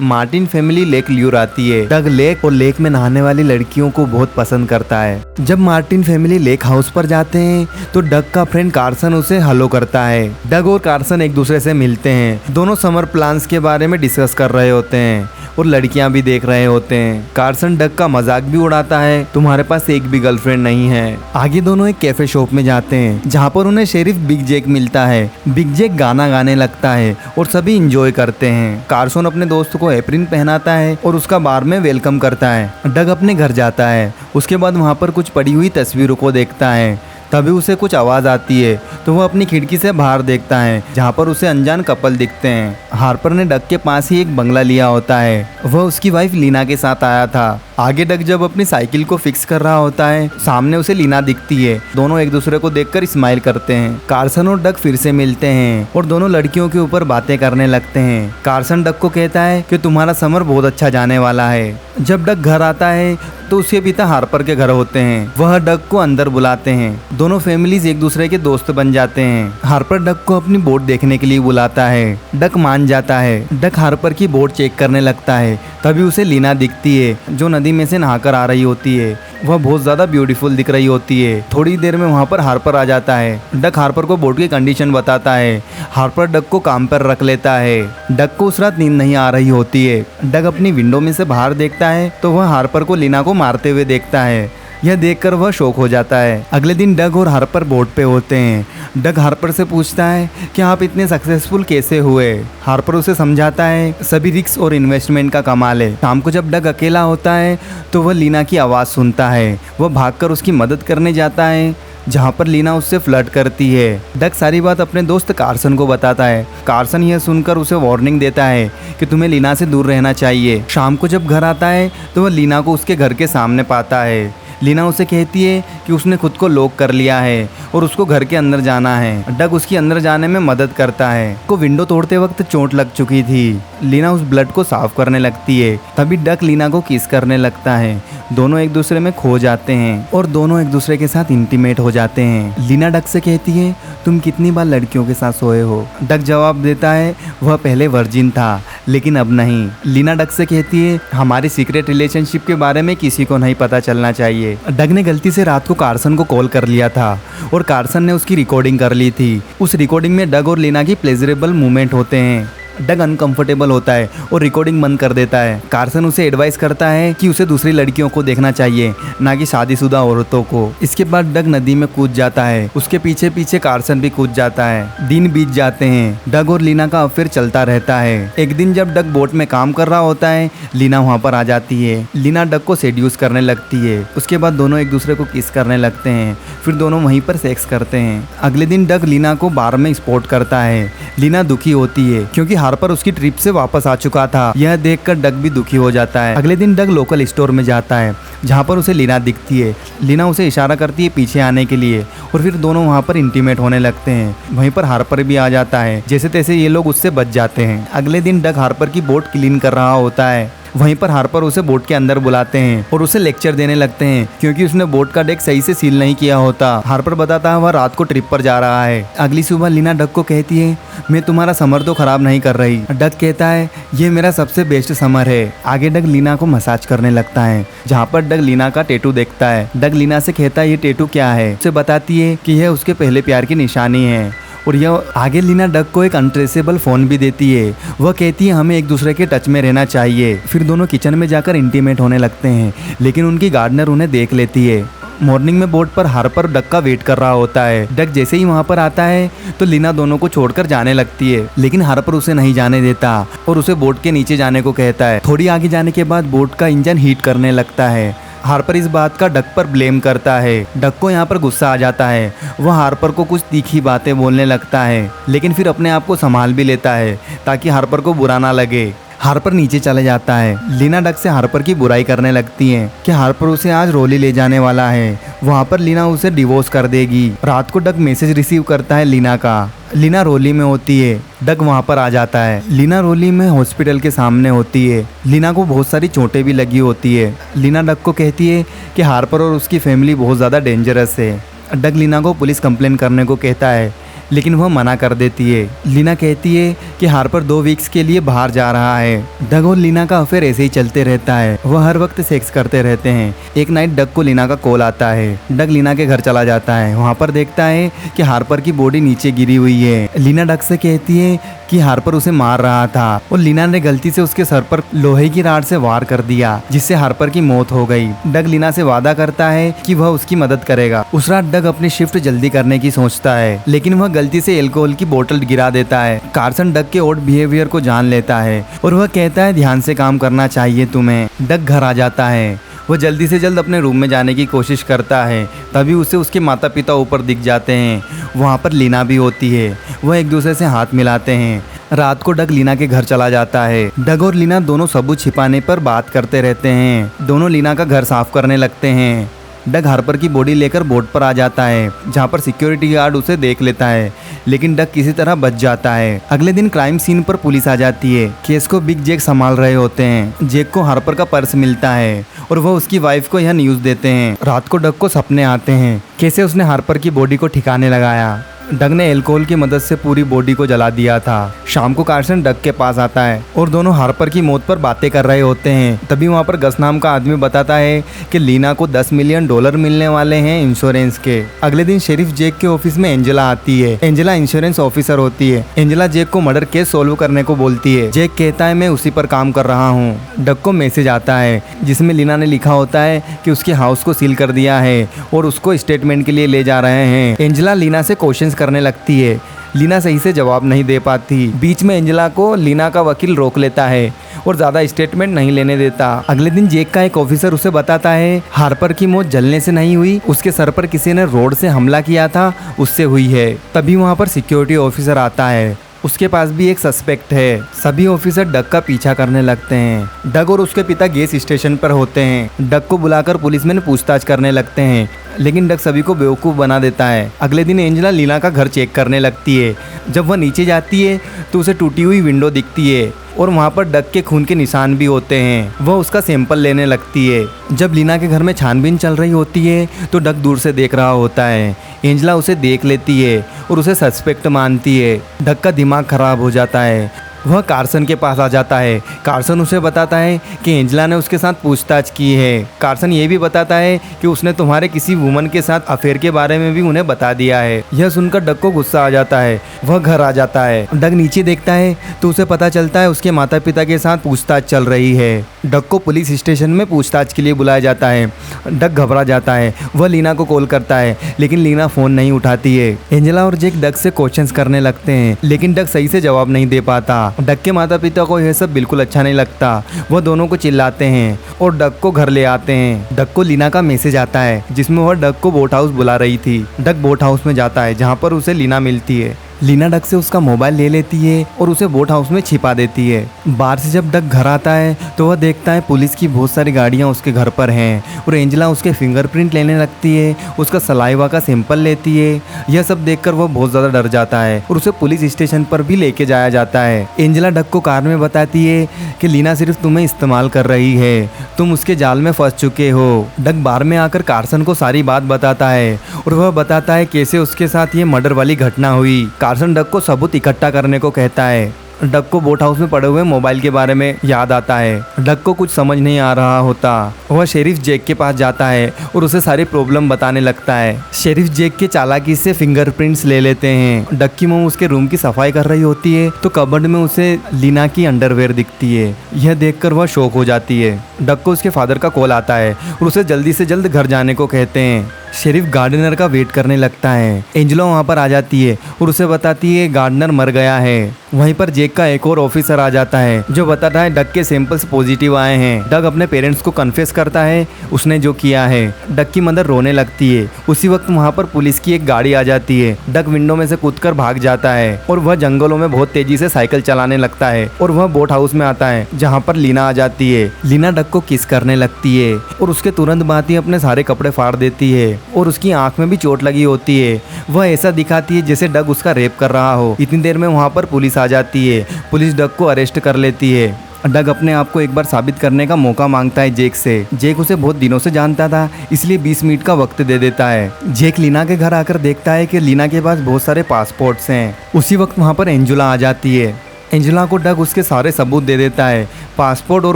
Martin family lake lure आती है। डग lake और लेक में नहाने वाली लड़कियों को बहुत पसंद करता है। जब मार्टिन फैमिली लेक हाउस पर जाते हैं तो डग का फ्रेंड कार्सन उसे हेलो करता है। डग और कार्सन एक दूसरे से मिलते हैं। दोनों समर प्लान्स के बारे में डिस्कस कर रहे होते हैं और लड़कियां भी देख रहे होते हैं। कार्सन डग का मजाक भी उड़ाता है, तुम्हारे पास एक भी गर्लफ्रेंड नहीं है। आगे दोनों एक कैफे शॉप में जाते हैं जहाँ पर उन्हें शेरिफ बिग जैक मिलता है। बिग जैक गाना गाने लगता है और सभी इंजॉय करते हैं। कार्सन अपने दोस्त को एप्रिन पहनाता है और उसका बार में वेलकम करता है। डग अपने घर जाता है। उसके बाद वहाँ पर कुछ पड़ी हुई तस्वीरों को देखता है। तभी उसे कुछ आवाज़ आती है तो वह अपनी खिड़की से बाहर देखता है जहाँ पर उसे अनजान कपल दिखते हैं। हार्पर ने डग के पास ही एक बंगला लिया होता है। वह उसकी वाइफ लीना के साथ आया था। आगे डग जब अपनी साइकिल को फिक्स कर रहा होता है, सामने उसे लीना दिखती है। दोनों एक दूसरे को देखकर स्माइल करते हैं। कार्सन और डग फिर से मिलते हैं और दोनों लड़कियों के ऊपर बातें करने लगते हैं। कार्सन डग को कहता है कि तुम्हारा समर बहुत अच्छा जाने वाला है। जब डग घर आता है तो उसके पिता हार्पर के घर होते हैं। वह डग को अंदर बुलाते हैं। दोनों फैमिलीज एक दूसरे के दोस्त बन जाते हैं। हार्पर डग को अपनी बोट देखने के लिए बुलाता है। डग मान जाता है। डग हार्पर की बोट चेक करने लगता है। तभी उसे लीना दिखती है जो नदी में से नहाकर आ रही होती है। वह बहुत ज्यादा ब्यूटीफुल दिख रही होती है। थोड़ी देर में वहाँ पर हार्पर आ जाता है। डग हार्पर को बोट की कंडीशन बताता है। हार्पर डग को काम पर रख लेता है। डग को उस रात नींद नहीं आ रही होती है। डग अपनी विंडो में से बाहर देखता है तो वह हार्पर को लीना को मारते हुए देखता है। यह देखकर वह शॉक हो जाता है। अगले दिन डग और हार्पर बोट पे होते हैं। डग हार्पर से पूछता है कि आप इतने सक्सेसफुल कैसे हुए। हार्पर उसे समझाता है सभी रिस्क और इन्वेस्टमेंट का कमाल है। शाम को जब डग अकेला होता है तो वह लीना की आवाज़ सुनता है। वह भागकर उसकी मदद करने जाता है जहाँ पर लीना उससे फ्लर्ट करती है। डग सारी बात अपने दोस्त कार्सन को बताता है। कार्सन यह सुनकर उसे वार्निंग देता है कि तुम्हें लीना से दूर रहना चाहिए। शाम को जब घर आता है तो वह लीना को उसके घर के सामने पाता है। लीना उसे कहती है कि उसने खुद को लॉक कर लिया है और उसको घर के अंदर जाना है। डग उसकी अंदर जाने में मदद करता है। को विंडो तोड़ते वक्त चोट लग चुकी थी। लीना उस ब्लड को साफ करने लगती है। तभी डग लीना को किस करने लगता है। दोनों एक दूसरे में खो जाते हैं और दोनों एक दूसरे के साथ इंटीमेट हो जाते हैं। लीना डग से कहती है तुम कितनी बार लड़कियों के साथ सोए हो। डग जवाब देता है वह पहले वर्जिन था लेकिन अब नहीं। लीना डग से कहती है हमारी सीक्रेट रिलेशनशिप के बारे में किसी को नहीं पता चलना चाहिए। डग ने गलती से रात को कार्सन को कॉल कर लिया था और कार्सन ने उसकी रिकॉर्डिंग कर ली थी। उस रिकॉर्डिंग में डग और लीना की प्लेजरेबल मूवमेंट होते हैं। डग अनकंफर्टेबल होता है और रिकॉर्डिंग बंद कर देता है। कार्सन उसे एडवाइस करता है कि उसे दूसरी लड़कियों को देखना चाहिए, ना कि शादीशुदा औरतों को। इसके बाद डग नदी में कूद जाता है। उसके पीछे पीछे कार्सन भी कूद जाता है। दिन बीत जाते हैं। डग और लीना का अफेयर चलता रहता है। एक दिन जब डग बोट में काम कर रहा होता है, लीना वहाँ पर आ जाती है। लीना डग को सेड्यूस करने लगती है। उसके बाद दोनों एक दूसरे को किस करने लगते हैं। फिर दोनों वहीं पर सेक्स करते हैं। अगले दिन डग लीना को बार में स्पॉट करता है। लीना दुखी होती है क्योंकि हार्पर उसकी ट्रिप से वापस आ चुका था। यह देखकर डग भी दुखी हो जाता है। अगले दिन डग लोकल स्टोर में जाता है जहाँ पर उसे लीना दिखती है। लीना उसे इशारा करती है पीछे आने के लिए और फिर दोनों वहाँ पर इंटीमेट होने लगते हैं। वहीं पर हार्पर भी आ जाता है। जैसे तैसे ये लोग उससे बच जाते हैं। अगले दिन डग हार्पर की बोट क्लीन कर रहा होता है। वहीं पर हार्पर उसे बोट के अंदर बुलाते हैं और उसे लेक्चर देने लगते हैं क्योंकि उसने बोट का डेक सही से सील नहीं किया होता। हार्पर बताता है वह रात को ट्रिप पर जा रहा है। अगली सुबह लीना डग को कहती है मैं तुम्हारा समर तो खराब नहीं कर रही। डग कहता है ये मेरा सबसे बेस्ट समर है। आगे डग लीना को मसाज करने लगता है जहाँ पर डग लीना का टैटू देखता है। डग लीना से कहता है ये टैटू क्या है। उसे बताती है कि यह उसके पहले प्यार की निशानी है। और यह आगे लीना डग को एक अनट्रेसेबल फोन भी देती है। वह कहती है हमें एक दूसरे के टच में रहना चाहिए। फिर दोनों किचन में जाकर इंटीमेट होने लगते हैं लेकिन उनकी गार्डनर उन्हें देख लेती है। मॉर्निंग में बोट पर हार्पर डग का वेट कर रहा होता है। डग जैसे ही वहाँ पर आता है तो लीना दोनों को छोड़कर जाने लगती है लेकिन हार्पर उसे नहीं जाने देता और उसे बोट के नीचे जाने को कहता है। थोड़ी आगे जाने के बाद बोट का इंजन हीट करने लगता है। हार्पर इस बात का डग पर ब्लेम करता है। डग को यहाँ पर गुस्सा आ जाता है। वह हार्पर को कुछ तीखी बातें बोलने लगता है लेकिन फिर अपने आप को संभाल भी लेता है ताकि हार्पर को बुरा ना लगे। हार्पर नीचे चले जाता है। लीना डग से हार्पर की बुराई करने लगती है कि हार्पर उसे आज रोली ले जाने वाला है। वहाँ पर लीना उसे डिवोर्स कर देगी। रात को डग मैसेज रिसीव करता है लीना का। लीना रोली में होती है। डग वहाँ पर आ जाता है। लीना रोली में हॉस्पिटल के सामने होती है। लीना को बहुत सारी चोटें भी लगी होती है। लीना डग को कहती है कि हार्पर और उसकी फैमिली बहुत ज़्यादा डेंजरस है। डग लीना को पुलिस कंप्लेन करने को कहता है लेकिन वह मना कर देती है। लीना कहती है कि हार्पर 2 वीक्स के लिए बाहर जा रहा है। डग और लीना का अफेयर ऐसे ही चलते रहता है। वह हर वक्त सेक्स करते रहते हैं। एक नाइट डग को लीना का कॉल आता है। डग लीना के घर चला जाता है। वहाँ पर देखता है कि हार्पर की बॉडी नीचे गिरी हुई है। लीना डग से कहती है कि हार्पर उसे मार रहा था और लीना ने गलती से उसके सर पर लोहे की राड से वार कर दिया, जिससे हार्पर की मौत हो गई। डग लीना से वादा करता है कि वह उसकी मदद करेगा। उस रात डग अपनी शिफ्ट जल्दी करने की सोचता है, लेकिन वह गलती से अल्कोहल की बोतल गिरा देता है। कार्सन डग के ऑड बिहेवियर को जान लेता है और वह कहता है ध्यान से काम करना चाहिए तुम्हें। डग घर आ जाता है। वह जल्दी से जल्द अपने रूम में जाने की कोशिश करता है, तभी उसे उसके माता पिता ऊपर दिख जाते हैं। वहाँ पर लीना भी होती है। वह एक दूसरे से हाथ मिलाते हैं। रात को डग लीना के घर चला जाता है। डग और लीना दोनों सबूत छिपाने पर बात करते रहते हैं। दोनों लीना का घर साफ करने लगते हैं। डग हार्पर की बॉडी लेकर बोट पर आ जाता है, जहाँ पर सिक्योरिटी गार्ड उसे देख लेता है, लेकिन डग किसी तरह बच जाता है। अगले दिन क्राइम सीन पर पुलिस आ जाती है। केस को बिग जैक संभाल रहे होते हैं। जैक को हार्पर का पर्स मिलता है और वह उसकी वाइफ को यह न्यूज़ देते हैं। रात को डग को सपने आते हैं कैसे उसने हार्पर की बॉडी को ठिकाने लगाया। डग ने अल्कोहल की मदद से पूरी बॉडी को जला दिया था। शाम को कार्सन डग के पास आता है और दोनों हार्पर की मौत पर बातें कर रहे होते हैं। तभी वहाँ पर गस नाम का आदमी बताता है कि लीना को $10 मिलियन मिलने वाले हैं इंश्योरेंस के। अगले दिन शेरिफ जैक के ऑफिस में एंजेला आती है। एंजेला इंश्योरेंस ऑफिसर होती है। एंजेला जैक को मर्डर केस सोल्व करने को बोलती है। जैक कहता है मैं उसी पर काम कर रहा हूँ। डग को मैसेज आता है जिसमें लीना ने लिखा होता है कि उसके हाउस को सील कर दिया है और उसको स्टेटमेंट के लिए ले जा रहे हैं। एंजेला लीना से क्वेश्चन करने लगती है। लीना सही से जवाब नहीं दे पाती। बीच में एंजेला को लीना का वकील रोक लेता है और ज्यादा स्टेटमेंट नहीं लेने देता। अगले दिन जैक का एक ऑफिसर उसे बताता है हार्पर की मौत जलने से नहीं हुई, उसके सर पर किसी ने रोड से हमला किया था, उससे हुई है। तभी वहाँ पर सिक्योरिटी ऑफिसर आता है। उसके पास भी एक सस्पेक्ट है। सभी ऑफिसर डग का पीछा करने लगते हैं। डग और उसके पिता गैस स्टेशन पर होते हैं। डग को बुलाकर पुलिसमैन पूछताछ करने लगते हैं, लेकिन डग सभी को बेवकूफ़ बना देता है। अगले दिन एंजेला लीना का घर चेक करने लगती है। जब वह नीचे जाती है तो उसे टूटी हुई विंडो दिखती है और वहाँ पर डग के खून के निशान भी होते हैं। वह उसका सैंपल लेने लगती है। जब लीना के घर में छानबीन चल रही होती है तो डग दूर से देख रहा होता है। एंजेला उसे देख लेती है और उसे सस्पेक्ट मानती है। डग का दिमाग खराब हो जाता है। वह कार्सन के पास आ जाता है। कार्सन उसे बताता है कि एंजेला ने उसके साथ पूछताछ की है। कार्सन ये भी बताता है कि उसने तुम्हारे किसी वुमन के साथ अफेयर के बारे में भी उन्हें बता दिया है। यह सुनकर डग को गुस्सा आ जाता है। वह घर आ जाता है। डग नीचे देखता है तो उसे पता चलता है उसके माता पिता के साथ पूछताछ चल रही है। डग को पुलिस स्टेशन में पूछताछ के लिए बुलाया जाता है। डग घबरा जाता है। वह लीना को कॉल करता है, लेकिन लीना फोन नहीं उठाती है। एंजेला और जैक डग से क्वेश्चंस करने लगते हैं, लेकिन डग सही से जवाब नहीं दे पाता। डग के माता पिता को यह सब बिल्कुल अच्छा नहीं लगता। वह दोनों को चिल्लाते हैं और डग को घर ले आते हैं। डग को लीना का मैसेज आता है जिसमें वह डग को बोट हाउस बुला रही थी। डग बोट हाउस में जाता है जहाँ पर उसे लीना मिलती है। लीना डग से उसका मोबाइल ले लेती है और उसे बोट हाउस में छिपा देती है। बाहर से जब डग घर आता है तो वह देखता है पुलिस की बहुत सारी गाड़ियां उसके घर पर हैं और एंजेला उसके फिंगरप्रिंट लेने लगती है, उसका सलाइवा का सैंपल लेती है। यह सब देखकर वह बहुत ज़्यादा डर जाता है और उसे पुलिस स्टेशन पर भी लेके जाया जाता है। एंजेला डग को कार में बताती है कि लीना सिर्फ तुम्हें इस्तेमाल कर रही है, तुम उसके जाल में फंस चुके हो। डग बार में आकर कार्सन को सारी बात बताता है और वह बताता है कैसे उसके साथ ये मर्डर वाली घटना हुई। कार्सन डग को सबूत इकट्ठा करने को कहता है। डग को बोट हाउस में पड़े हुए मोबाइल के बारे में याद आता है। डग को कुछ समझ नहीं आ रहा होता। वह शेरिफ जैक के पास जाता है और उसे सारी प्रॉब्लम बताने लगता है। शेरिफ जैक के चालाकी से फिंगरप्रिंट्स ले लेते हैं। डग की मॉम उसके रूम की सफाई कर रही होती है तो कबर्ड में उसे लीना की अंडरवेयर दिखती है। यह देखकर वह शॉक हो जाती है। डग को उसके फादर का कॉल आता है और उसे जल्दी से जल्द घर जाने को कहते हैं। शेरिफ गार्डनर का वेट करने लगता है। एंजेला वहाँ पर आ जाती है और उसे बताती है गार्डनर मर गया है। वहीं पर जैक का एक और ऑफिसर आ जाता है जो बताता है डग के सैंपल्स पॉजिटिव आए हैं। डग अपने पेरेंट्स को कन्फेस करता है उसने जो किया है। डग की मदर रोने लगती है। उसी वक्त वहाँ पर पुलिस की एक गाड़ी आ जाती है। डग विंडो में से कूदकर भाग जाता है और वह जंगलों में बहुत तेजी से साइकिल चलाने लगता है और वह बोट हाउस में आता है जहाँ पर लीना आ जाती है। लीना डग को किस करने लगती है और उसके तुरंत बाद ही अपने सारे कपड़े फाड़ देती है और उसकी आंख में भी चोट लगी होती है। वह ऐसा दिखाती है जैसे डग उसका रेप कर रहा हो। इतनी देर में वहाँ पर पुलिस आ जाती है। पुलिस डग को अरेस्ट कर लेती है। डग अपने आप को एक बार साबित करने का मौका मांगता है जेक से। जेक उसे बहुत दिनों से जानता था, इसलिए 20 मिनट का वक्त दे देता है। जेक लीना के घर आकर देखता है कि लीना के पास बहुत सारे पासपोर्ट्स हैं। उसी वक्त वहाँ पर एंजुला आ जाती है। एंजुला को डग उसके सारे सबूत दे देता है, पासपोर्ट और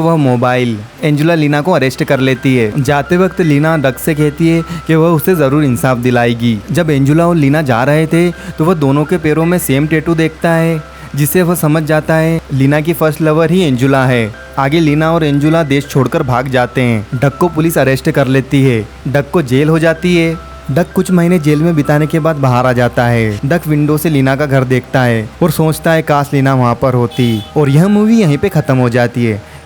वह मोबाइल। एंजुला लीना को अरेस्ट कर लेती है। जाते वक्त लीना डग से कहती है कि वह उसे ज़रूर इंसाफ दिलाएगी। जब एंजुला और लीना जा रहे थे तो वह दोनों के पैरों में सेम टैटू देखता है, जिससे वह समझ जाता है लीना की फर्स्ट लवर ही एंजुला है। आगे लीना और एंजुला देश छोड़कर भाग जाते हैं। डग को पुलिस अरेस्ट कर लेती है। डग को जेल हो जाती है। डग कुछ महीने जेल में बिताने के बाद बाहर आ जाता है। डग विंडो से लीना का घर देखता है और सोचता है काश लीना वहाँ पर होती। और यह मूवी यहीं पे ख़त्म हो जाती है।